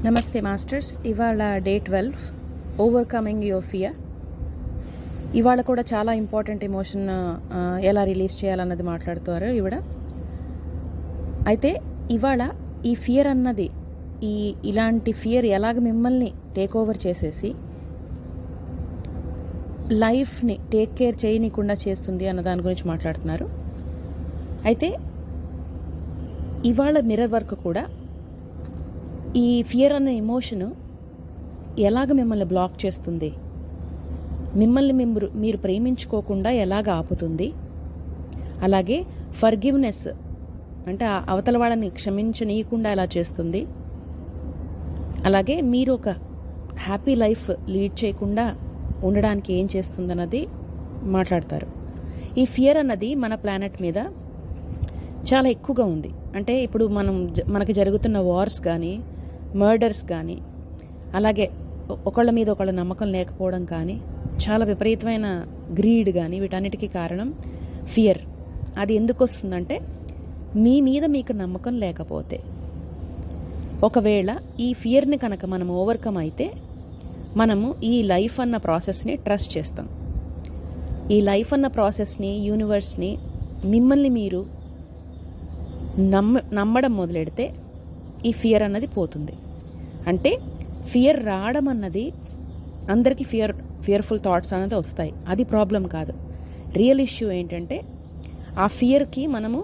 నమస్తే మాస్టర్స్. ఇవాళ day 12 overcoming your fear. ఇవాళ కూడా చాలా ఇంపార్టెంట్ ఎమోషన్ ఎలా రిలీజ్ చేయాలన్నది మాట్లాడుతారు ఇవిడ. అయితే ఇవాళ ఈ ఫియర్ అన్నది ఇలాంటి ఫియర్ ఎలాగ మిమ్మల్ని టేక్ ఓవర్ చేసేసి లైఫ్ని టేక్ కేర్ చేయనీయకుండా చేస్తుంది అన్న దాని గురించి మాట్లాడుతున్నారు. అయితే ఇవాళ మిర్రర్ వర్క్ కూడా ఈ ఫియర్ అనే ఎమోషను ఎలాగ మిమ్మల్ని బ్లాక్ చేస్తుంది, మిమ్మల్ని మీరు ప్రేమించుకోకుండా ఎలాగ ఆపుతుంది, అలాగే ఫర్గివ్నెస్ అంటే అవతల వాళ్ళని క్షమించనీయకుండా ఎలా చేస్తుంది, అలాగే మీరు ఒక హ్యాపీ లైఫ్ లీడ్ చేయకుండా ఉండడానికి ఏం చేస్తుంది అన్నది మాట్లాడతారు. ఈ ఫియర్ అన్నది మన ప్లానెట్ మీద చాలా ఎక్కువగా ఉంది. అంటే ఇప్పుడు మనకి జరుగుతున్న వార్స్ కానీ, మర్డర్స్ కానీ, అలాగే ఒకళ్ళ మీద ఒకళ్ళ నమ్మకం లేకపోవడం కానీ, చాలా విపరీతమైన గ్రీడ్ కానీ, వీటన్నిటికీ కారణం ఫియర్. అది ఎందుకు వస్తుందంటే మీ మీద మీకు నమ్మకం లేకపోతే, ఒకవేళ ఈ ఫియర్ని కనుక మనం ఓవర్కమ్ అయితే మనము ఈ లైఫ్ అన్న ప్రాసెస్ని ట్రస్ట్ చేస్తాం. ఈ లైఫ్ అన్న ప్రాసెస్ని, యూనివర్స్ని, మిమ్మల్ని మీరు నమ్మడం మొదలెడితే ఈ ఫియర్ అన్నది పోతుంది. అంటే ఫియర్ రావడం అన్నది అందరికీ ఫియర్ఫుల్ థాట్స్ అన్నది వస్తాయి, అది ప్రాబ్లం కాదు. రియల్ ఇష్యూ ఏంటంటే ఆ ఫియర్కి మనము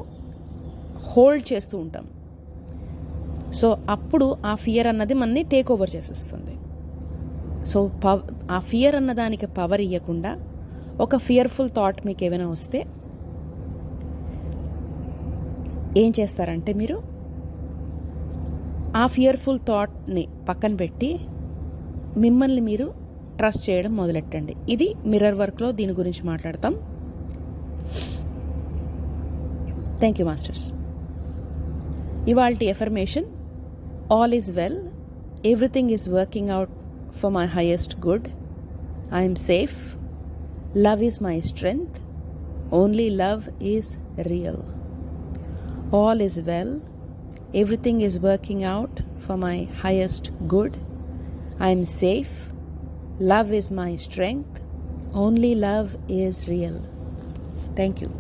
హోల్డ్ చేస్తూ ఉంటాం. సో అప్పుడు ఆ ఫియర్ అన్నది మనని టేక్ ఓవర్ చేసేస్తుంది. సో ఆ ఫియర్ అన్నదానికి పవర్ ఇవ్వకుండా ఒక ఫియర్ఫుల్ థాట్ మీకు ఏమైనా వస్తే ఏం చేస్తారంటే మీరు ఆ ఫియర్ఫుల్ థాట్ని పక్కన పెట్టి మిమ్మల్ని మీరు ట్రస్ట్ చేయడం మొదలెట్టండి. ఇది మిర్రర్ వర్క్లో దీని గురించి మాట్లాడతాం. Thank you masters. ఇవాల్టి affirmation: all is well, everything is working out for my highest good, I'm safe, love is my strength, only love is real. All is well, everything is working out for my highest good, I am safe, love is my strength, only love is real. Thank you.